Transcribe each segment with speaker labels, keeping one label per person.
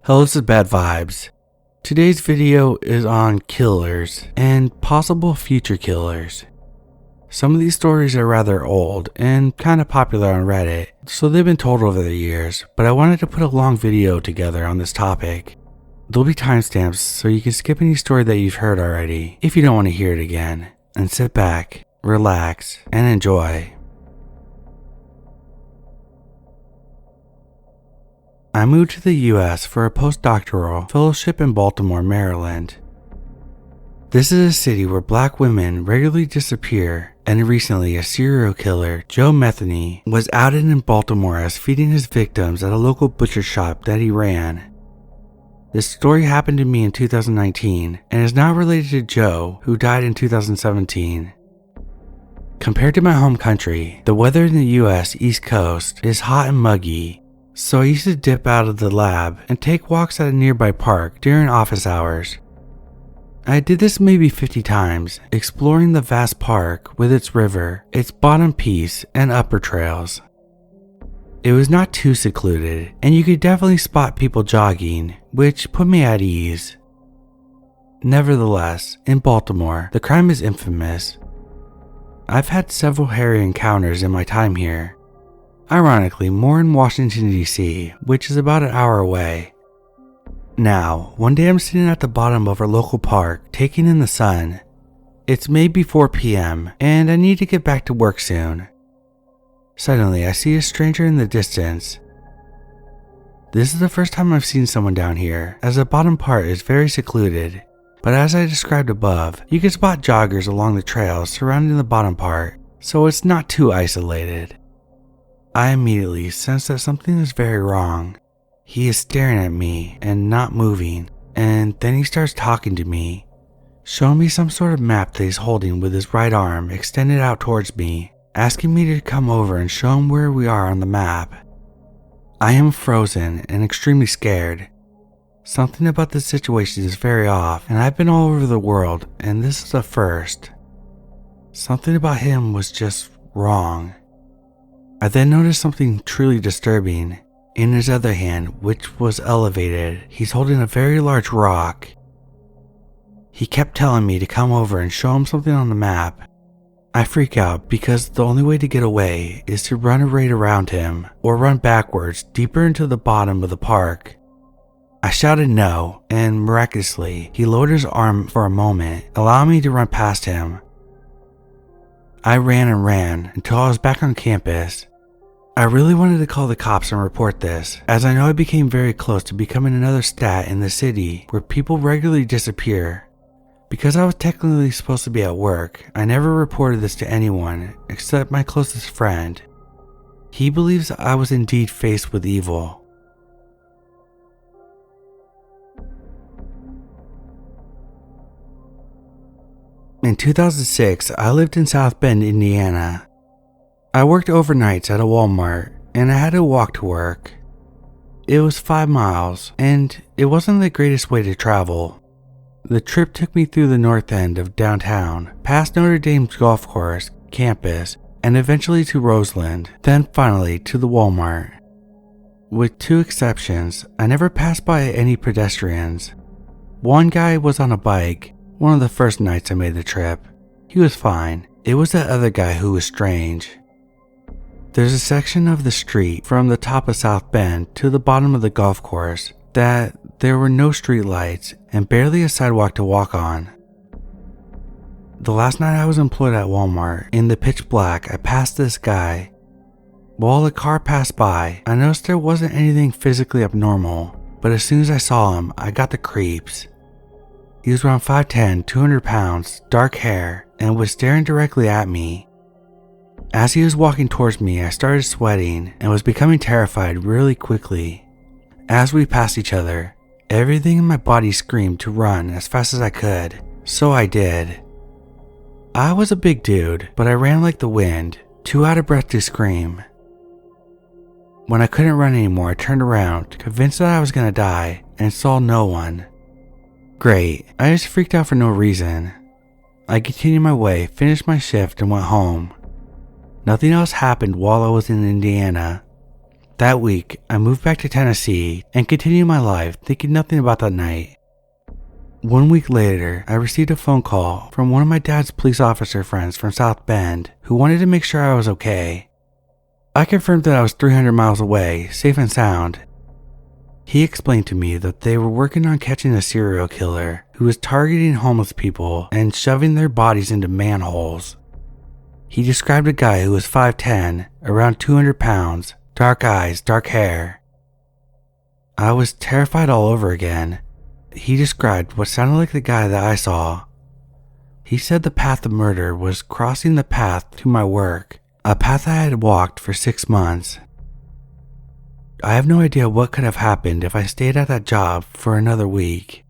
Speaker 1: Hello, this is Bad Vibes. Today's video is on killers and possible future killers. Some of these stories are rather old and kind of popular on Reddit, so they've been told over the years, but I wanted to put a long video together on this topic. There'll be timestamps so you can skip any story that you've heard already if you don't want to hear it again, and sit back, relax, and enjoy. I moved to the US for a postdoctoral fellowship in Baltimore, Maryland. This is a city where black women regularly disappear, and recently a serial killer, Joe Metheny, was outed in Baltimore as feeding his victims at a local butcher shop that he ran. This story happened to me in 2019 and is not related to Joe, who died in 2017. Compared to my home country, the weather in the US East Coast is hot and muggy. So I used to dip out of the lab and take walks at a nearby park during office hours. I did this maybe 50 times, exploring the vast park with its river, its bottom piece, and upper trails. It was not too secluded, and you could definitely spot people jogging, which put me at ease. Nevertheless, in Baltimore, the crime is infamous. I've had several hairy encounters in my time here. Ironically, more in Washington, D.C., which is about an hour away. Now, one day I'm sitting at the bottom of our local park, taking in the sun. It's maybe 4 p.m., and I need to get back to work soon. Suddenly, I see a stranger in the distance. This is the first time I've seen someone down here, as the bottom part is very secluded, but as I described above, you can spot joggers along the trails surrounding the bottom part, so it's not too isolated. I immediately sense that something is very wrong. He is staring at me and not moving, and then he starts talking to me, showing me some sort of map that he's holding with his right arm extended out towards me, asking me to come over and show him where we are on the map. I am frozen and extremely scared. Something about this situation is very off, and I've been all over the world, and this is a first. Something about him was just wrong. I then noticed something truly disturbing. In his other hand, which was elevated, he's holding a very large rock. He kept telling me to come over and show him something on the map. I freak out because the only way to get away is to run right around him or run backwards deeper into the bottom of the park. I shouted no, and miraculously, he lowered his arm for a moment, allowing me to run past him. I ran and ran until I was back on campus. I really wanted to call the cops and report this, as I know I became very close to becoming another stat in the city where people regularly disappear. Because I was technically supposed to be at work, I never reported this to anyone except my closest friend. He believes I was indeed faced with evil. In 2006, I lived in South Bend, Indiana. I worked overnights at a Walmart, and I had to walk to work. It was 5 miles, and it wasn't the greatest way to travel. The trip took me through the north end of downtown, past Notre Dame's golf course, campus, and eventually to Roseland, then finally to the Walmart. With 2 exceptions, I never passed by any pedestrians. One guy was on a bike, one of the first nights I made the trip. He was fine. It was that other guy who was strange. There's a section of the street from the top of South Bend to the bottom of the golf course that there were no street lights and barely a sidewalk to walk on. The last night I was employed at Walmart, in the pitch black, I passed this guy. While a car passed by, I noticed there wasn't anything physically abnormal, but as soon as I saw him, I got the creeps. He was around 5'10", 200 pounds, dark hair, and was staring directly at me. As he was walking towards me, I started sweating and was becoming terrified really quickly. As we passed each other, everything in my body screamed to run as fast as I could, so I did. I was a big dude, but I ran like the wind, too out of breath to scream. When I couldn't run anymore, I turned around, convinced that I was gonna die, and saw no one. Great, I just freaked out for no reason. I continued my way, finished my shift, and went home. Nothing else happened while I was in Indiana. That week, I moved back to Tennessee and continued my life thinking nothing about that night. 1 week later, I received a phone call from one of my dad's police officer friends from South Bend who wanted to make sure I was okay. I confirmed that I was 300 miles away, safe and sound. He explained to me that they were working on catching a serial killer who was targeting homeless people and shoving their bodies into manholes. He described a guy who was 5'10", around 200 pounds, dark eyes, dark hair. I was terrified all over again. He described what sounded like the guy that I saw. He said the path of murder was crossing the path to my work, a path I had walked for 6 months. I have no idea what could have happened if I stayed at that job for another week.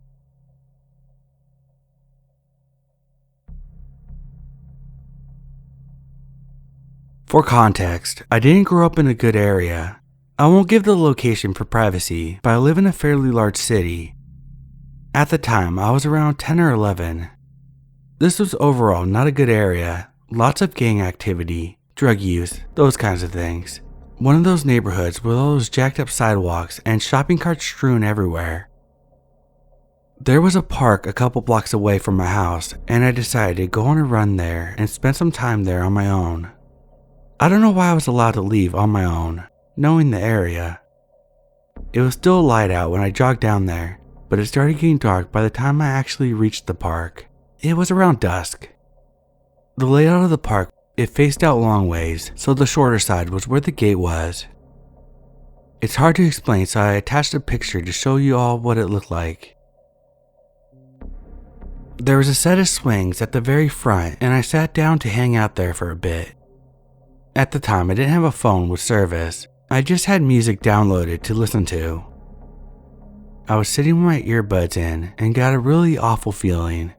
Speaker 1: For context, I didn't grow up in a good area. I won't give the location for privacy, but I live in a fairly large city. At the time, I was around 10 or 11. This was overall not a good area, lots of gang activity, drug use, those kinds of things. One of those neighborhoods with all those jacked up sidewalks and shopping carts strewn everywhere. There was a park a couple blocks away from my house, and I decided to go on a run there and spend some time there on my own. I don't know why I was allowed to leave on my own, knowing the area. It was still light out when I jogged down there, but it started getting dark by the time I actually reached the park. It was around dusk. The layout of the park, it faced out long ways, so the shorter side was where the gate was. It's hard to explain, so I attached a picture to show you all what it looked like. There was a set of swings at the very front, and I sat down to hang out there for a bit. At the time, I didn't have a phone with service. I just had music downloaded to listen to. I was sitting with my earbuds in and got a really awful feeling.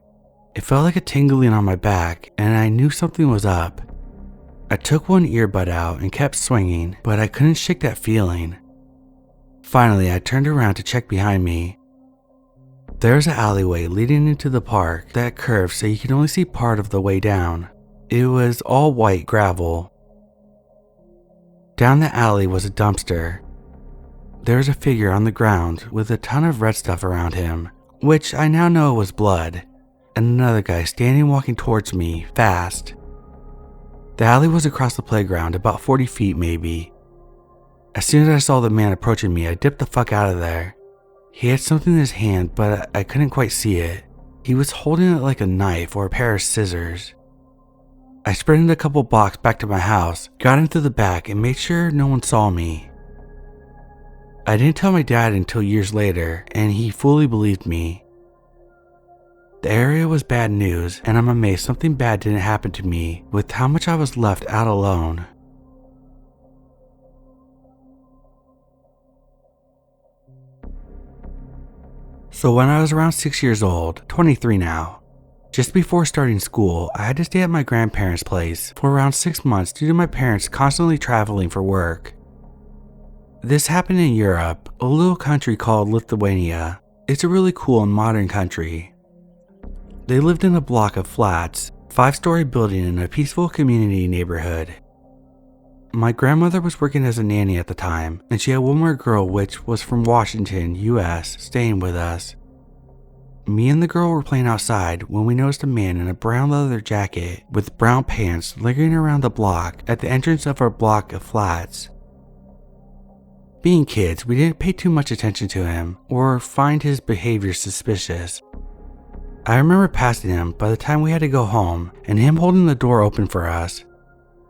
Speaker 1: It felt like a tingling on my back, and I knew something was up. I took one earbud out and kept swinging, but I couldn't shake that feeling. Finally, I turned around to check behind me. There's an alleyway leading into the park that curved so you could only see part of the way down. It was all white gravel. Down the alley was a dumpster. There was a figure on the ground with a ton of red stuff around him, which I now know was blood, and another guy standing walking towards me, fast. The alley was across the playground, about 40 feet maybe. As soon as I saw the man approaching me, I dipped the fuck out of there. He had something in his hand, but I couldn't quite see it. He was holding it like a knife or a pair of scissors. I sprinted a couple blocks back to my house, got into the back, and made sure no one saw me. I didn't tell my dad until years later, and he fully believed me. The area was bad news, and I'm amazed something bad didn't happen to me with how much I was left out alone. So when I was around 6 years old, 23 now, just before starting school, I had to stay at my grandparents' place for around 6 months due to my parents constantly traveling for work. This happened in Europe, a little country called Lithuania. It's a really cool and modern country. They lived in a block of flats, 5-story building in a peaceful community neighborhood. My grandmother was working as a nanny at the time, and she had one more girl which was from Washington, US, staying with us. Me and the girl were playing outside when we noticed a man in a brown leather jacket with brown pants lingering around the block at the entrance of our block of flats. Being kids, we didn't pay too much attention to him or find his behavior suspicious. I remember passing him by the time we had to go home and him holding the door open for us.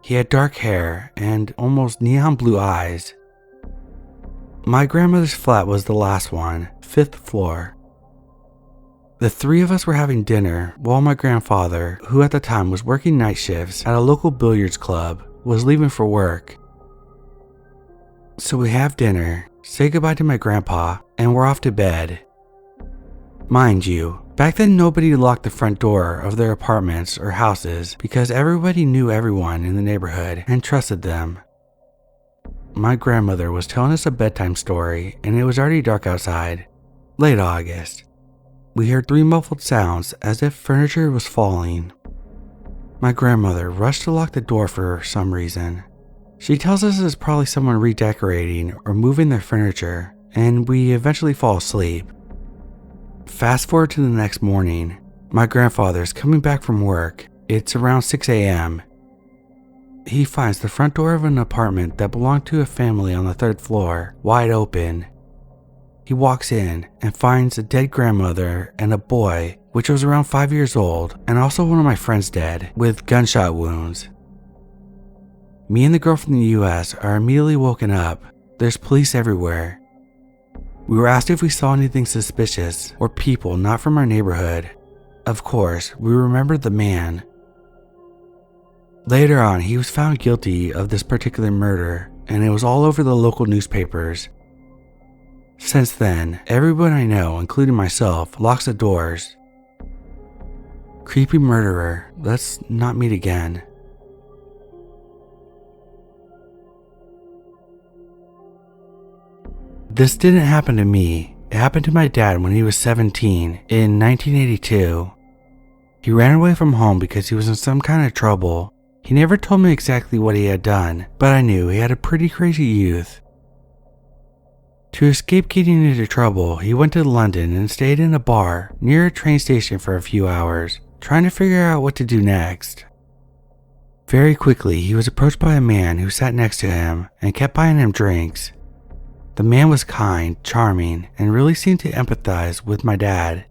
Speaker 1: He had dark hair and almost neon blue eyes. My grandmother's flat was the last one, 5th floor. The three of us were having dinner while my grandfather, who at the time was working night shifts at a local billiards club, was leaving for work. So we have dinner, say goodbye to my grandpa, and we're off to bed. Mind you, back then nobody locked the front door of their apartments or houses because everybody knew everyone in the neighborhood and trusted them. My grandmother was telling us a bedtime story and it was already dark outside, late August. We heard 3 muffled sounds as if furniture was falling. My grandmother rushed to lock the door for some reason. She tells us it's probably someone redecorating or moving their furniture, and we eventually fall asleep. Fast forward to the next morning. My grandfather's coming back from work. It's around 6 a.m. He finds the front door of an apartment that belonged to a family on the 3rd floor wide open. He walks in and finds a dead grandmother and a boy, which was around 5 years old, and also one of my friends dead, with gunshot wounds. Me and the girl from the US are immediately woken up. There's police everywhere. We were asked if we saw anything suspicious or people not from our neighborhood. Of course, we remembered the man. Later on, he was found guilty of this particular murder, and it was all over the local newspapers. Since then, everyone I know, including myself, locks the doors. Creepy murderer, let's not meet again. This didn't happen to me. It happened to my dad when he was 17 in 1982. He ran away from home because he was in some kind of trouble. He never told me exactly what he had done, but I knew he had a pretty crazy youth. To escape getting into trouble, he went to London and stayed in a bar near a train station for a few hours, trying to figure out what to do next. Very quickly, he was approached by a man who sat next to him and kept buying him drinks. The man was kind, charming, and really seemed to empathize with my dad.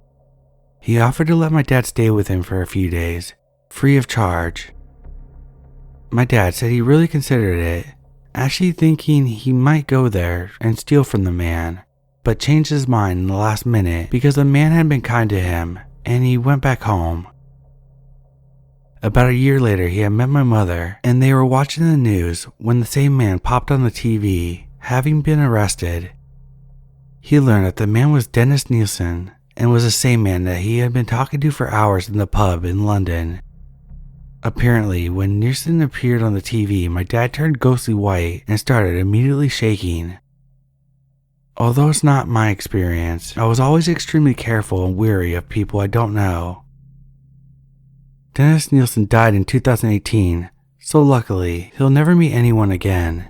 Speaker 1: He offered to let my dad stay with him for a few days, free of charge. My dad said he really considered it, actually thinking he might go there and steal from the man, but changed his mind in the last minute because the man had been kind to him, and he went back home. About a year later, he had met my mother, and they were watching the news when the same man popped on the TV, having been arrested. He learned that the man was Dennis Nielsen, and was the same man that he had been talking to for hours in the pub in London. Apparently, when Nielsen appeared on the TV, my dad turned ghostly white and started immediately shaking. Although it's not my experience, I was always extremely careful and wary of people I don't know. Dennis Nielsen died in 2018, so luckily, he'll never meet anyone again.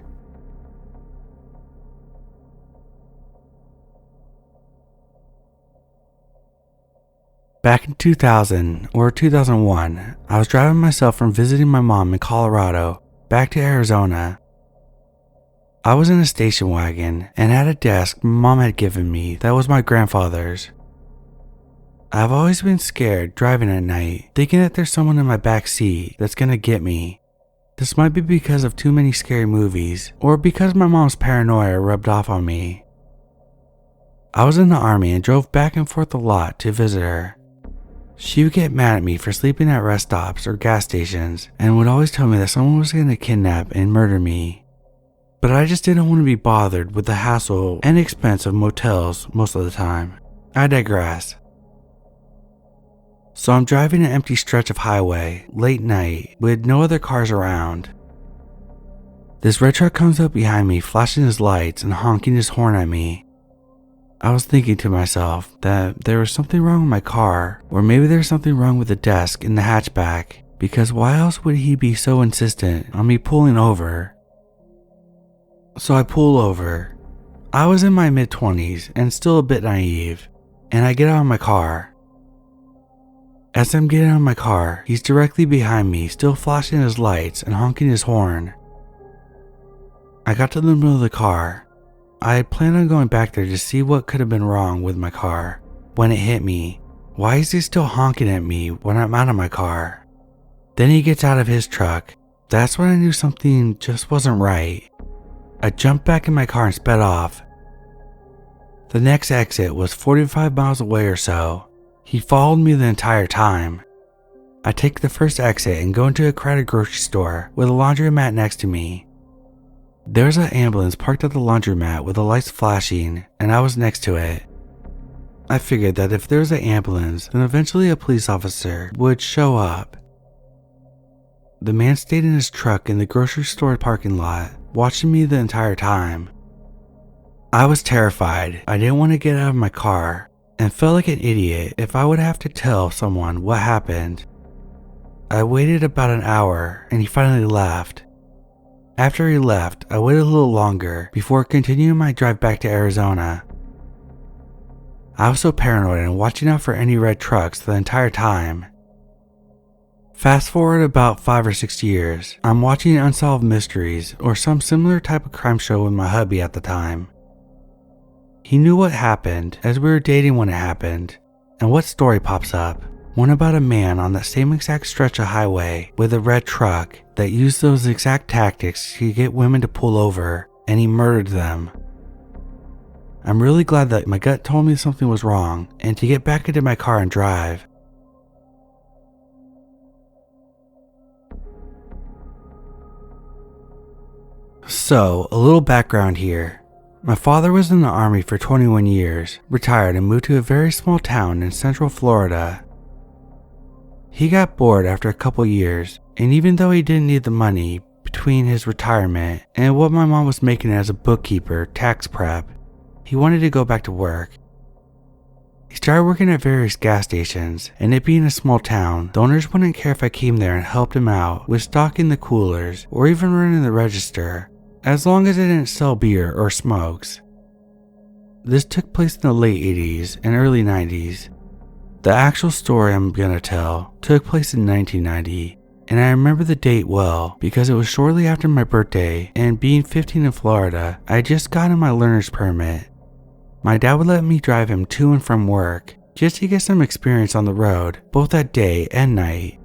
Speaker 1: Back in 2000 or 2001, I was driving myself from visiting my mom in Colorado back to Arizona. I was in a station wagon and had a desk my mom had given me that was my grandfather's. I've always been scared driving at night, thinking that there's someone in my back seat that's gonna get me. This might be because of too many scary movies, or because my mom's paranoia rubbed off on me. I was in the army and drove back and forth a lot to visit her. She would get mad at me for sleeping at rest stops or gas stations and would always tell me that someone was going to kidnap and murder me. But I just didn't want to be bothered with the hassle and expense of motels most of the time. I digress. So I'm driving an empty stretch of highway, late night, with no other cars around. This red truck comes up behind me, flashing his lights and honking his horn at me. I was thinking to myself that there was something wrong with my car, or maybe there's something wrong with the desk in the hatchback, because why else would he be so insistent on me pulling over? So I pull over. I was in my mid-20s and still a bit naive, and I get out of my car. As I'm getting out of my car, he's directly behind me, still flashing his lights and honking his horn. I got to the middle of the car. I had planned on going back there to see what could have been wrong with my car when it hit me. Why is he still honking at me when I'm out of my car? Then he gets out of his truck. That's when I knew something just wasn't right. I jumped back in my car and sped off. The next exit was 45 miles away or so. He followed me the entire time. I take the first exit and go into a crowded grocery store with a laundromat next to me. There's an ambulance parked at the laundromat with the lights flashing, and I was next to it. I figured that if there was an ambulance, then eventually a police officer would show up. The man stayed in his truck in the grocery store parking lot, watching me the entire time. I was terrified. I didn't want to get out of my car, and felt like an idiot if I would have to tell someone what happened. I waited about an hour, and he finally left. After he left, I waited a little longer before continuing my drive back to Arizona. I was so paranoid and watching out for any red trucks the entire time. Fast forward about 5 or 6 years, I'm watching Unsolved Mysteries or some similar type of crime show with my hubby at the time. He knew what happened as we were dating when it happened, and what story pops up? One about a man on that same exact stretch of highway with a red truck that used those exact tactics to get women to pull over, and he murdered them. I'm really glad that my gut told me something was wrong and to get back into my car and drive. So, a little background here. My father was in the Army for 21 years, retired and moved to a very small town in Central Florida. He got bored after a couple years, and even though he didn't need the money between his retirement and what my mom was making as a bookkeeper, tax prep, he wanted to go back to work. He started working at various gas stations, and it being a small town, the owners wouldn't care if I came there and helped him out with stocking the coolers or even running the register, as long as it didn't sell beer or smokes. This took place in the late 80s and early 90s. The actual story I'm gonna tell took place in 1990, and I remember the date well because it was shortly after my birthday, and being 15 in Florida, I had just gotten my learner's permit. My dad would let me drive him to and from work just to get some experience on the road, both at day and night.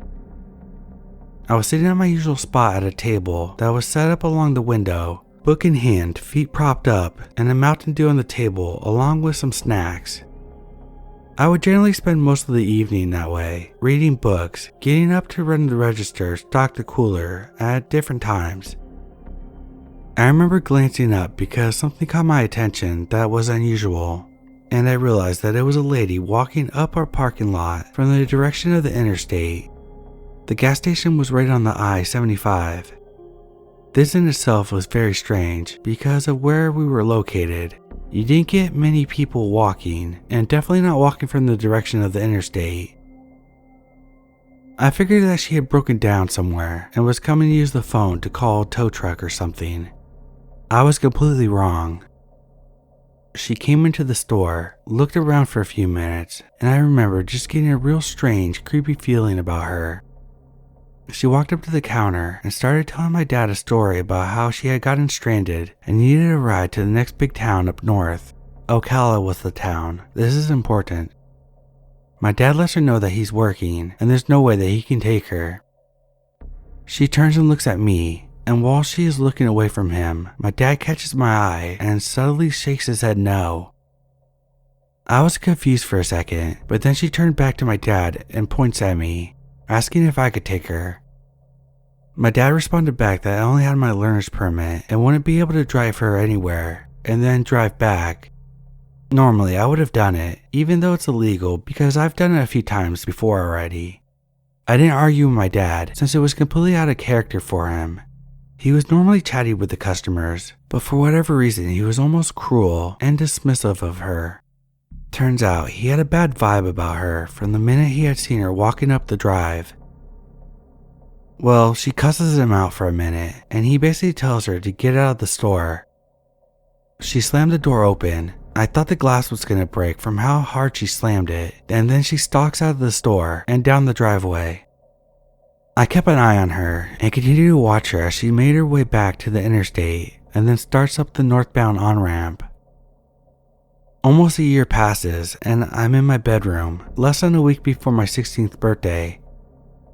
Speaker 1: I was sitting at my usual spot at a table that was set up along the window, book in hand, feet propped up, and a Mountain Dew on the table along with some snacks. I would generally spend most of the evening that way, reading books, getting up to run the register, stock the cooler at different times. I remember glancing up because something caught my attention that was unusual, and I realized that it was a lady walking up our parking lot from the direction of the interstate. The gas station was right on the I-75. This in itself was very strange because of where we were located. You didn't get many people walking, and definitely not walking from the direction of the interstate. I figured that she had broken down somewhere and was coming to use the phone to call a tow truck or something. I was completely wrong. She came into the store, looked around for a few minutes, and I remember just getting a real strange, creepy feeling about her. She walked up to the counter and started telling my dad a story about how she had gotten stranded and needed a ride to the next big town up north. Ocala was the town. This is important. My dad lets her know that he's working and there's no way that he can take her. She turns and looks at me, and while she is looking away from him, my dad catches my eye and subtly shakes his head no. I was confused for a second, but then she turned back to my dad and points at me, asking if I could take her. My dad responded back that I only had my learner's permit and wouldn't be able to drive her anywhere and then drive back. Normally I would have done it, even though it's illegal, because I've done it a few times before already. I didn't argue with my dad since it was completely out of character for him. He was normally chatty with the customers, but for whatever reason he was almost cruel and dismissive of her. Turns out he had a bad vibe about her from the minute he had seen her walking up the drive. Well, she cusses him out for a minute, and he basically tells her to get out of the store. She slammed the door open. I thought the glass was going to break from how hard she slammed it, and then she stalks out of the store and down the driveway. I kept an eye on her and continued to watch her as she made her way back to the interstate and then starts up the northbound on-ramp. Almost a year passes and I'm in my bedroom, less than a week before my 16th birthday.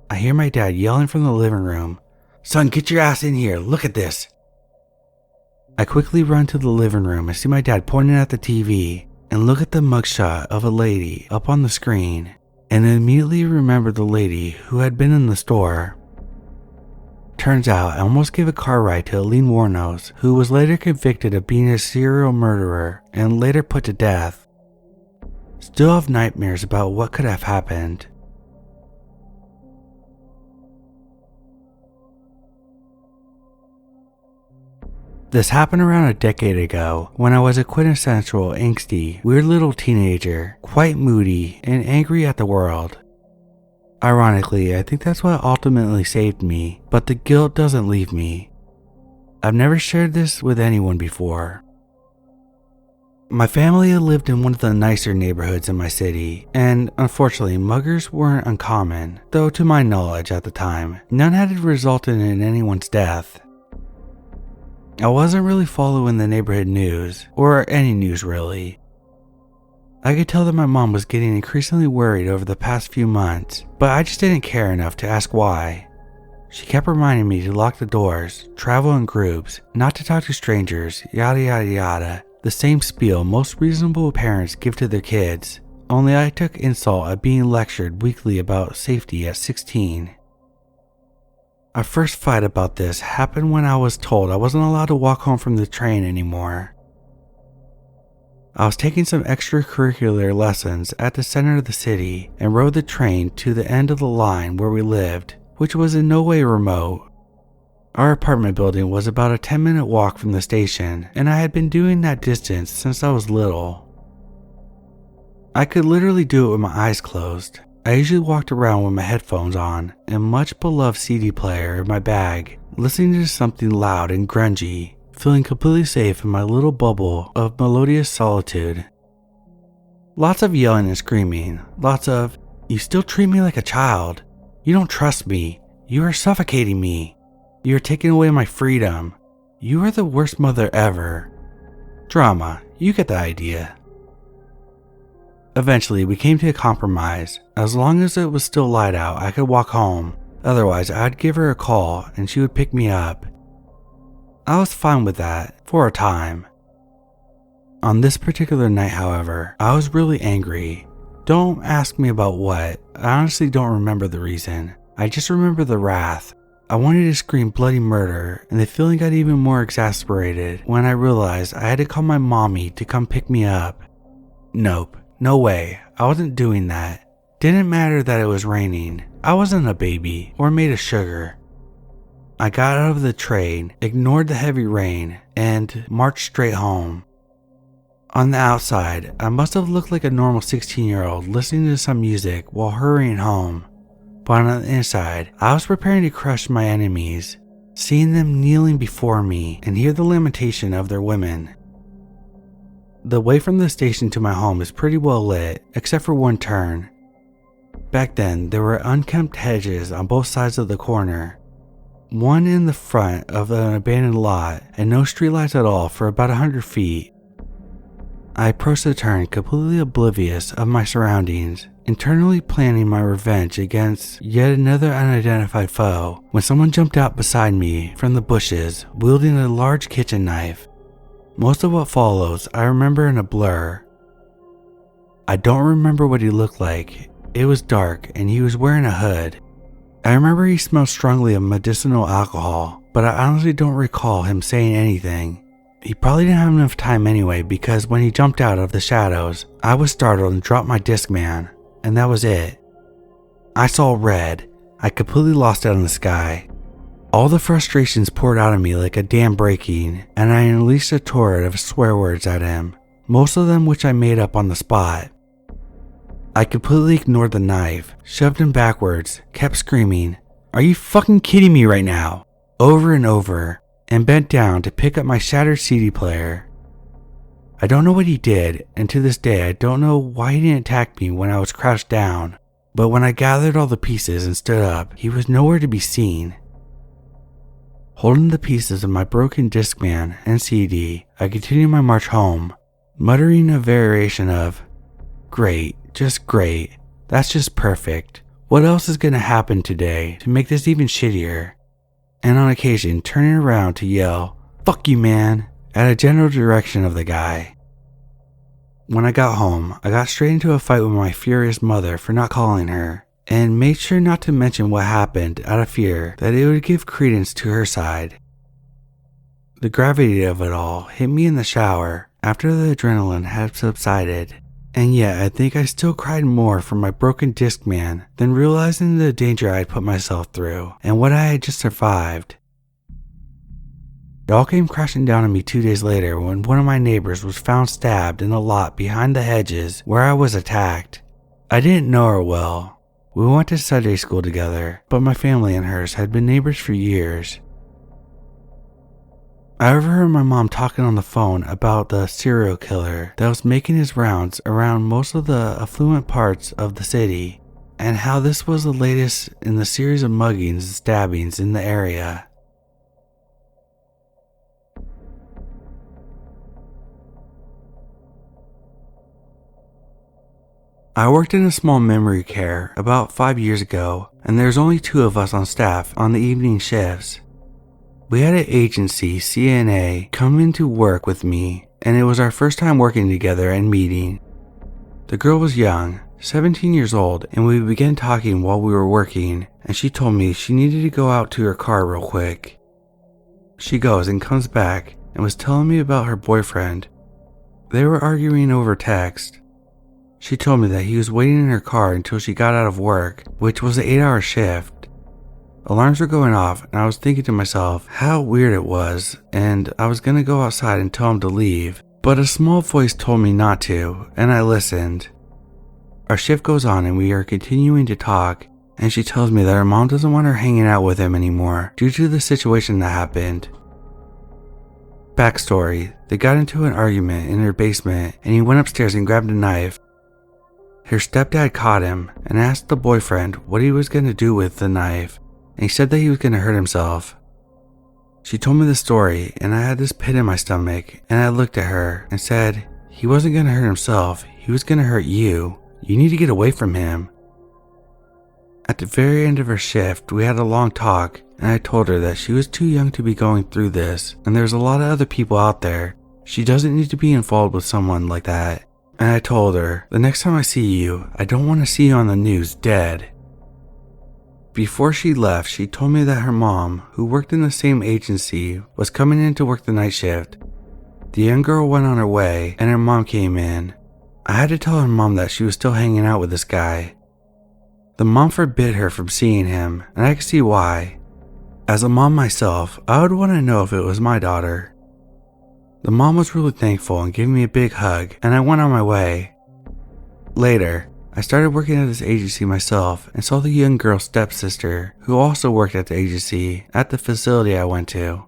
Speaker 1: I hear my dad yelling from the living room, "Son, get your ass in here, look at this." I quickly run to the living room and see my dad pointing at the TV and look at the mugshot of a lady up on the screen, and immediately remember the lady who had been in the store. Turns out I almost gave a car ride to Aline Warnos, who was later convicted of being a serial murderer and later put to death. Still have nightmares about what could have happened. This happened around a decade ago when I was a quintessential angsty, weird little teenager, quite moody and angry at the world. Ironically, I think that's what ultimately saved me, but the guilt doesn't leave me. I've never shared this with anyone before. My family had lived in one of the nicer neighborhoods in my city, and unfortunately muggers weren't uncommon, though to my knowledge at the time, none had resulted in anyone's death. I wasn't really following the neighborhood news, or any news really. I could tell that my mom was getting increasingly worried over the past few months, but I just didn't care enough to ask why. She kept reminding me to lock the doors, travel in groups, not to talk to strangers, yada yada yada. The same spiel most reasonable parents give to their kids, only I took insult at being lectured weekly about safety at 16. Our first fight about this happened when I was told I wasn't allowed to walk home from the train anymore. I was taking some extracurricular lessons at the center of the city and rode the train to the end of the line where we lived, which was in no way remote. Our apartment building was about a 10-minute walk from the station, and I had been doing that distance since I was little. I could literally do it with my eyes closed. I usually walked around with my headphones on and much beloved CD player in my bag, listening to something loud and grungy, feeling completely safe in my little bubble of melodious solitude. Lots of yelling and screaming, lots of, "You still treat me like a child. You don't trust me. You are suffocating me. You are taking away my freedom. You are the worst mother ever." Drama, you get the idea. Eventually, we came to a compromise. As long as it was still light out, I could walk home. Otherwise, I'd give her a call and she would pick me up. I was fine with that, for a time. On this particular night, however, I was really angry. Don't ask me about what. I honestly don't remember the reason. I just remember the wrath. I wanted to scream bloody murder, and the feeling got even more exasperated when I realized I had to call my mommy to come pick me up. Nope, no way, I wasn't doing that. Didn't matter that it was raining. I wasn't a baby or made of sugar. I got out of the train, ignored the heavy rain, and marched straight home. On the outside, I must have looked like a normal 16-year-old listening to some music while hurrying home. But on the inside, I was preparing to crush my enemies, seeing them kneeling before me and hear the lamentation of their women. The way from the station to my home is pretty well lit, except for one turn. Back then, there were unkempt hedges on both sides of the corner. One in the front of an abandoned lot, and no streetlights at all for about 100 feet. I approached the turn completely oblivious of my surroundings, internally planning my revenge against yet another unidentified foe, when someone jumped out beside me from the bushes, wielding a large kitchen knife. Most of what follows I remember in a blur. I don't remember what he looked like. It was dark and he was wearing a hood. I remember he smelled strongly of medicinal alcohol, but I honestly don't recall him saying anything. He probably didn't have enough time anyway, because when he jumped out of the shadows, I was startled and dropped my Discman, and that was it. I saw red. I completely lost it in the sky. All the frustrations poured out of me like a dam breaking, and I unleashed a torrent of swear words at him, most of them which I made up on the spot. I completely ignored the knife, shoved him backwards, kept screaming, "Are you fucking kidding me right now?" over and over, and bent down to pick up my shattered CD player. I don't know what he did, and to this day I don't know why he didn't attack me when I was crouched down, but when I gathered all the pieces and stood up, he was nowhere to be seen. Holding the pieces of my broken Discman and CD, I continued my march home, muttering a variation of, "Great, just great, that's just perfect. What else is gonna happen today to make this even shittier?" And on occasion turning around to yell, "Fuck you, man," at a general direction of the guy. When I got home, I got straight into a fight with my furious mother for not calling her, and made sure not to mention what happened out of fear that it would give credence to her side. The gravity of it all hit me in the shower after the adrenaline had subsided, and yet I think I still cried more for my broken Discman than realizing the danger I had put myself through and what I had just survived. It all came crashing down on me 2 days later when one of my neighbors was found stabbed in the lot behind the hedges where I was attacked. I didn't know her well. We went to Sunday school together, but my family and hers had been neighbors for years. I overheard my mom talking on the phone about the serial killer that was making his rounds around most of the affluent parts of the city, and how this was the latest in the series of muggings and stabbings in the area. I worked in a small memory care about 5 years ago, and there's only 2 of us on staff on the evening shifts. We had an agency CNA come into work with me, and it was our first time working together and meeting. The girl was young, 17 years old, and we began talking while we were working, and she told me she needed to go out to her car real quick. She goes and comes back and was telling me about her boyfriend. They were arguing over text. She told me that he was waiting in her car until she got out of work, which was an 8-hour shift. Alarms were going off, and I was thinking to myself how weird it was, and I was going to go outside and tell him to leave, but a small voice told me not to, and I listened. Our shift goes on and we are continuing to talk, and she tells me that her mom doesn't want her hanging out with him anymore due to the situation that happened. Backstory: they got into an argument in her basement, and he went upstairs and grabbed a knife. Her stepdad caught him and asked the boyfriend what he was going to do with the knife, and he said that he was going to hurt himself. She told me the story, and I had this pit in my stomach, and I looked at her and said, "He wasn't going to hurt himself, he was going to hurt you. You need to get away from him." At the very end of her shift, we had a long talk, and I told her that she was too young to be going through this, and there's a lot of other people out there. She doesn't need to be involved with someone like that. And I told her, "The next time I see you, I don't want to see you on the news dead." Before she left, she told me that her mom, who worked in the same agency, was coming in to work the night shift. The young girl went on her way, and her mom came in. I had to tell her mom that she was still hanging out with this guy. The mom forbid her from seeing him, and I could see why. As a mom myself, I would want to know if it was my daughter. The mom was really thankful and gave me a big hug, and I went on my way. Later, I started working at this agency myself and saw the young girl's stepsister, who also worked at the agency, at the facility I went to.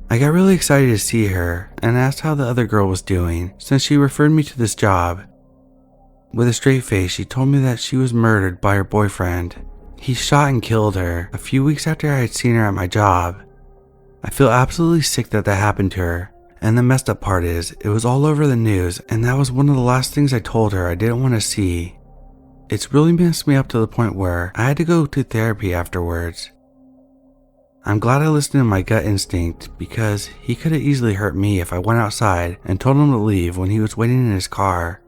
Speaker 1: I got really excited to see her and asked how the other girl was doing, since she referred me to this job. With a straight face, she told me that she was murdered by her boyfriend. He shot and killed her a few weeks after I had seen her at my job. I feel absolutely sick that happened to her. And the messed up part is, it was all over the news, and that was one of the last things I told her I didn't want to see. It's really messed me up to the point where I had to go to therapy afterwards. I'm glad I listened to my gut instinct, because he could have easily hurt me if I went outside and told him to leave when he was waiting in his car.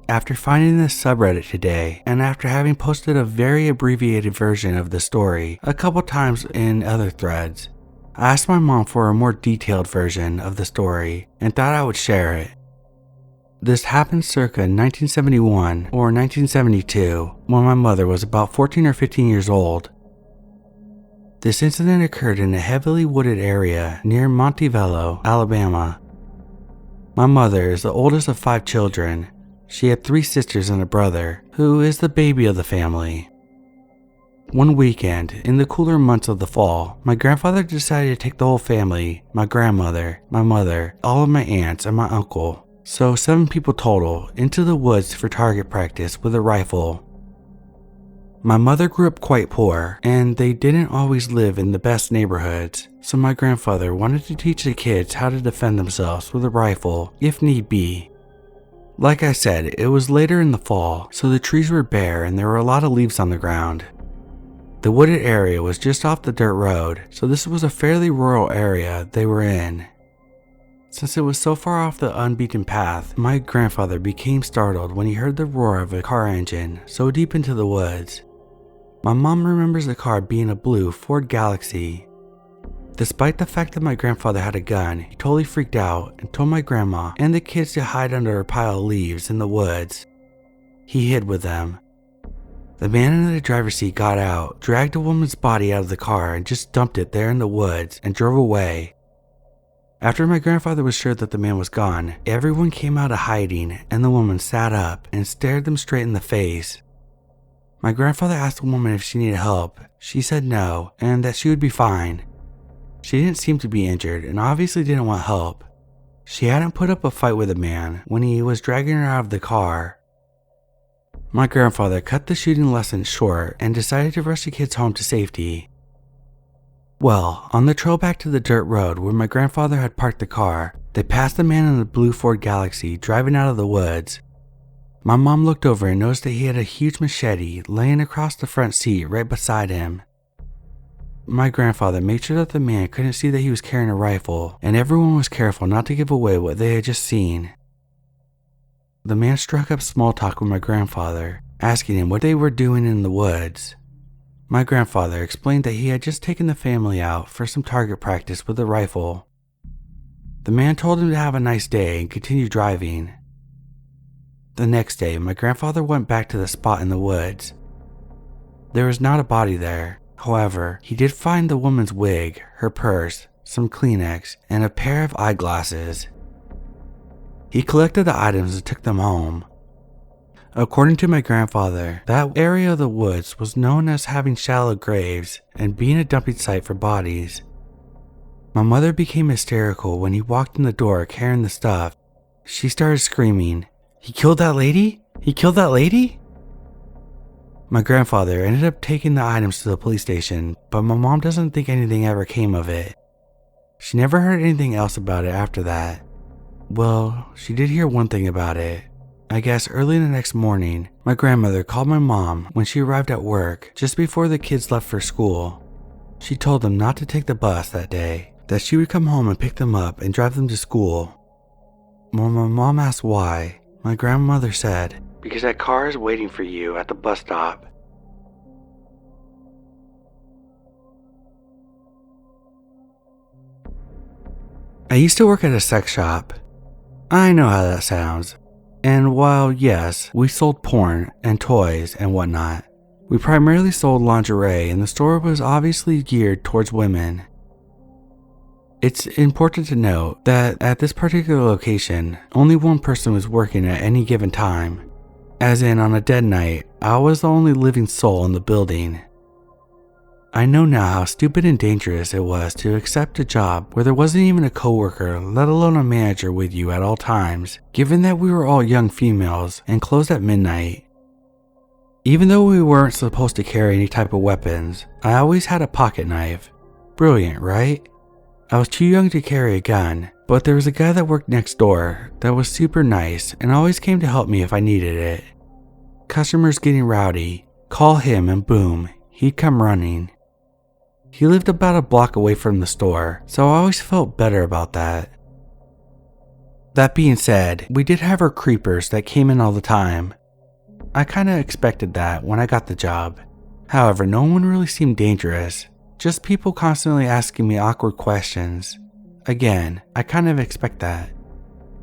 Speaker 1: After finding this subreddit today, and after having posted a very abbreviated version of the story a couple times in other threads, I asked my mom for a more detailed version of the story and thought I would share it. This happened circa 1971 or 1972, when my mother was about 14 or 15 years old. This incident occurred in a heavily wooded area near Montevallo, Alabama. My mother is the oldest of 5 children. She had 3 sisters and a brother, who is the baby of the family. One weekend, in the cooler months of the fall, my grandfather decided to take the whole family, my grandmother, my mother, all of my aunts, and my uncle, so 7 people total, into the woods for target practice with a rifle. My mother grew up quite poor, and they didn't always live in the best neighborhoods, so my grandfather wanted to teach the kids how to defend themselves with a rifle, if need be. Like I said, it was later in the fall, so the trees were bare and there were a lot of leaves on the ground. The wooded area was just off the dirt road, so this was a fairly rural area they were in. Since it was so far off the unbeaten path, my grandfather became startled when he heard the roar of a car engine so deep into the woods. My mom remembers the car being a blue Ford Galaxy. Despite the fact that my grandfather had a gun, he totally freaked out and told my grandma and the kids to hide under a pile of leaves in the woods. He hid with them. The man in the driver's seat got out, dragged a woman's body out of the car and just dumped it there in the woods and drove away. After my grandfather was sure that the man was gone, everyone came out of hiding and the woman sat up and stared them straight in the face. My grandfather asked the woman if she needed help. She said no, and that she would be fine. She didn't seem to be injured and obviously didn't want help. She hadn't put up a fight with the man when he was dragging her out of the car. My grandfather cut the shooting lesson short and decided to rush the kids home to safety. Well, on the trail back to the dirt road where my grandfather had parked the car, they passed a man in a blue Ford Galaxy driving out of the woods. My mom looked over and noticed that he had a huge machete laying across the front seat right beside him. My grandfather made sure that the man couldn't see that he was carrying a rifle, and everyone was careful not to give away what they had just seen. The man struck up small talk with my grandfather, asking him what they were doing in the woods. My grandfather explained that he had just taken the family out for some target practice with a rifle. The man told him to have a nice day and continue driving. The next day, my grandfather went back to the spot in the woods. There was not a body there. However, he did find the woman's wig, her purse, some Kleenex, and a pair of eyeglasses. He collected the items and took them home. According to my grandfather, that area of the woods was known as having shallow graves and being a dumping site for bodies. My mother became hysterical when he walked in the door carrying the stuff. She started screaming, "He killed that lady? He killed that lady?" My grandfather ended up taking the items to the police station, but my mom doesn't think anything ever came of it. She never heard anything else about it after that. Well, she did hear one thing about it. I guess early the next morning, my grandmother called my mom when she arrived at work just before the kids left for school. She told them not to take the bus that day, that she would come home and pick them up and drive them to school. When my mom asked why, my grandmother said, "Because that car is waiting for you at the bus stop." I used to work at a sex shop. I know how that sounds. And while yes, we sold porn and toys and whatnot, we primarily sold lingerie and the store was obviously geared towards women. It's important to note that at this particular location, only one person was working at any given time. As in, on a dead night, I was the only living soul in the building. I know now how stupid and dangerous it was to accept a job where there wasn't even a coworker, let alone a manager with you at all times, given that we were all young females and closed at midnight. Even though we weren't supposed to carry any type of weapons, I always had a pocket knife. Brilliant, right? I was too young to carry a gun, but there was a guy that worked next door that was super nice and always came to help me if I needed it. Customers getting rowdy, call him and boom, he'd come running. He lived about a block away from the store, so I always felt better about that. That being said, we did have our creepers that came in all the time. I kinda expected that when I got the job. However, no one really seemed dangerous, just people constantly asking me awkward questions. Again, I kind of expect that.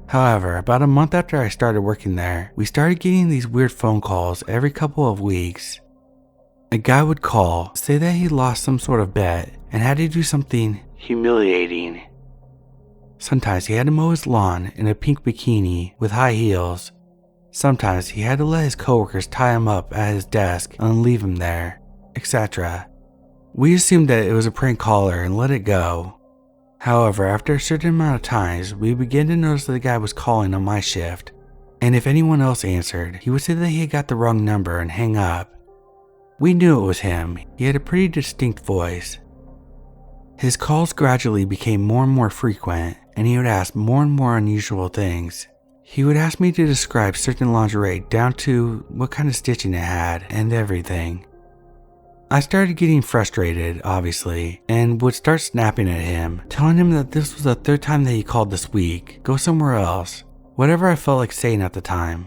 Speaker 1: However, about a month after I started working there, we started getting these weird phone calls every couple of weeks. A guy would call, say that he lost some sort of bet and had to do something humiliating. Sometimes he had to mow his lawn in a pink bikini with high heels. Sometimes he had to let his coworkers tie him up at his desk and leave him there, etc. We assumed that it was a prank caller and let it go. However, after a certain amount of times, we began to notice that the guy was calling on my shift, and if anyone else answered, he would say that he had got the wrong number and hang up. We knew it was him. He had a pretty distinct voice. His calls gradually became more and more frequent, and he would ask more and more unusual things. He would ask me to describe certain lingerie down to what kind of stitching it had and everything. I started getting frustrated, obviously, and would start snapping at him, telling him that this was the third time that he called this week, go somewhere else, whatever I felt like saying at the time.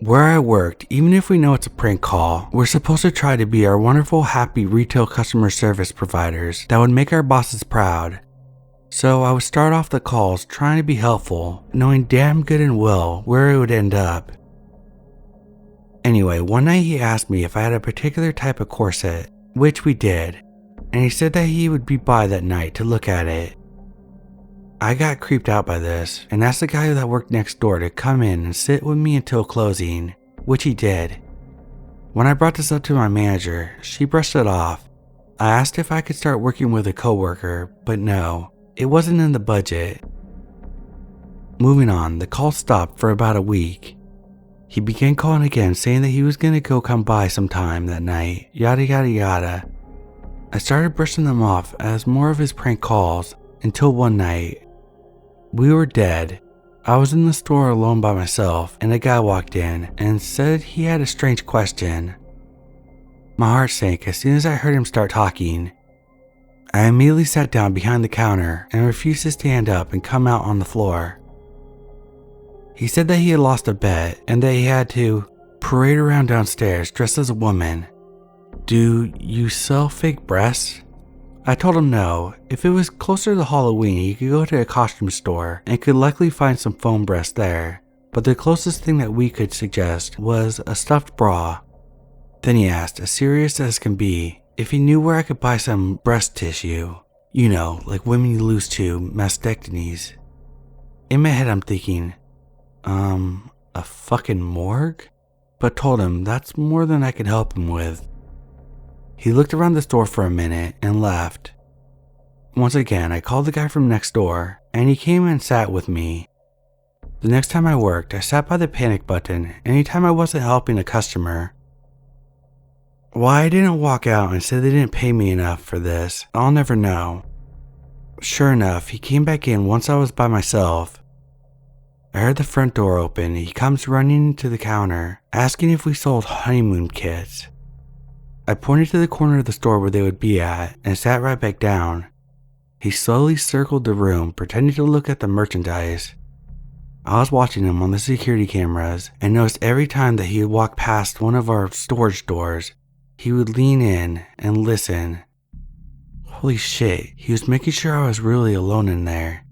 Speaker 1: Where I worked, even if we know it's a prank call, we're supposed to try to be our wonderful, happy retail customer service providers that would make our bosses proud. So I would start off the calls trying to be helpful, knowing damn good and well where it would end up. Anyway, one night he asked me if I had a particular type of corset, which we did, and he said that he would be by that night to look at it. I got creeped out by this and asked the guy that worked next door to come in and sit with me until closing, which he did. When I brought this up to my manager, she brushed it off. I asked if I could start working with a coworker, but no, it wasn't in the budget. Moving on, the call stopped for about a week. He began calling again, saying that he was going to come by sometime that night, yada yada yada. I started brushing them off as more of his prank calls until one night. We were dead. I was in the store alone by myself, and a guy walked in and said he had a strange question. My heart sank as soon as I heard him start talking. I immediately sat down behind the counter and refused to stand up and come out on the floor. He said that he had lost a bet and that he had to parade around downstairs dressed as a woman. Do you sell fake breasts? I told him no. If it was closer to Halloween, he could go to a costume store and could likely find some foam breasts there. But the closest thing that we could suggest was a stuffed bra. Then he asked, as serious as can be, if he knew where I could buy some breast tissue. You know, like women lose to mastectomies. In my head I'm thinking, a fucking morgue? But told him that's more than I could help him with. He looked around the store for a minute and left. Once again, I called the guy from next door, and he came and sat with me. The next time I worked, I sat by the panic button anytime I wasn't helping a customer. Why I didn't walk out and say they didn't pay me enough for this, I'll never know. Sure enough, he came back in once I was by myself. I heard the front door open and he comes running to the counter, asking if we sold honeymoon kits. I pointed to the corner of the store where they would be at and sat right back down. He slowly circled the room, pretending to look at the merchandise. I was watching him on the security cameras and noticed every time that he would walk past one of our storage doors, he would lean in and listen. Holy shit, he was making sure I was really alone in there.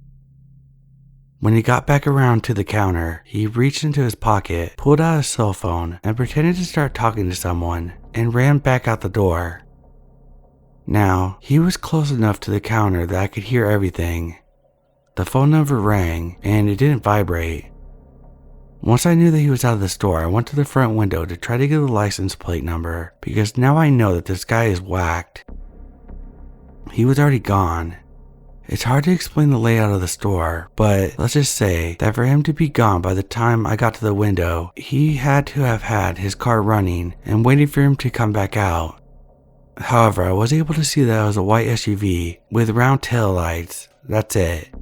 Speaker 1: When he got back around to the counter, he reached into his pocket, pulled out his cell phone, and pretended to start talking to someone, and ran back out the door. Now, he was close enough to the counter that I could hear everything. The phone number rang, and it didn't vibrate. Once I knew that he was out of the store, I went to the front window to try to get the license plate number, because now I know that this guy is whacked. He was already gone. It's hard to explain the layout of the store, but let's just say that for him to be gone by the time I got to the window, he had to have had his car running and waiting for him to come back out. However, I was able to see that it was a white SUV with round tail lights. That's it.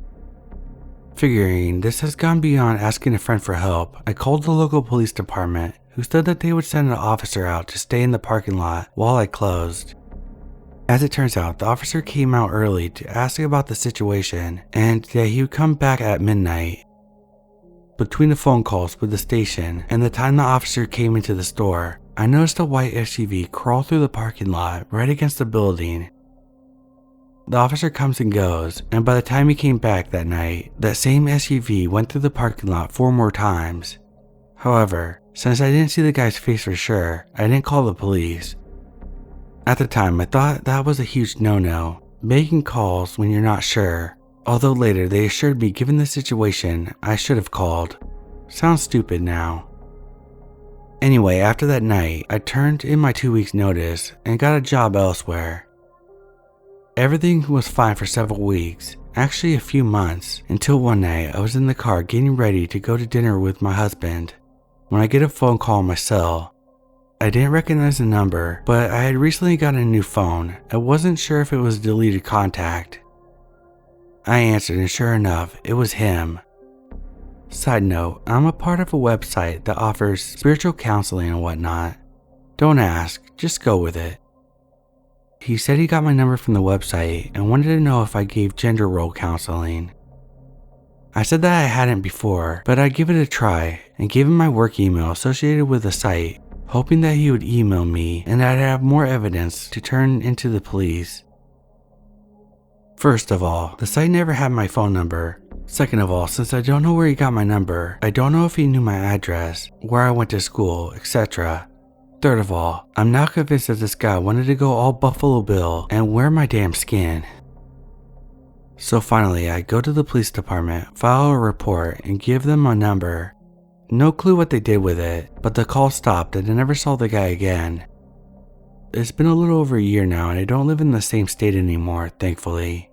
Speaker 1: Figuring this has gone beyond asking a friend for help, I called the local police department, who said that they would send an officer out to stay in the parking lot while I closed. As it turns out, the officer came out early to ask about the situation and that he would come back at midnight. Between the phone calls with the station and the time the officer came into the store, I noticed a white SUV crawl through the parking lot right against the building. The officer comes and goes, and by the time he came back that night, that same SUV went through the parking lot 4 more times. However, since I didn't see the guy's face for sure, I didn't call the police. At the time, I thought that was a huge no-no, making calls when you're not sure, although later they assured me given the situation, I should have called. Sounds stupid now. Anyway, after that night, I turned in my 2 weeks notice and got a job elsewhere. Everything was fine for several weeks, actually a few months, until one night I was in the car getting ready to go to dinner with my husband, when I get a phone call on my cell. I didn't recognize the number, but I had recently gotten a new phone. I wasn't sure if it was a deleted contact. I answered and sure enough, it was him. Side note, I'm a part of a website that offers spiritual counseling and whatnot. Don't ask, just go with it. He said he got my number from the website and wanted to know if I gave gender role counseling. I said that I hadn't before, but I'd give it a try and gave him my work email associated with the site, hoping that he would email me and I'd have more evidence to turn into the police. First of all, the site never had my phone number. Second of all, since I don't know where he got my number, I don't know if he knew my address, where I went to school, etc. Third of all, I'm now convinced that this guy wanted to go all Buffalo Bill and wear my damn skin. So finally, I go to the police department, file a report, and give them my number. No clue what they did with it, but the call stopped and I never saw the guy again. It's been a little over a year now and I don't live in the same state anymore, thankfully.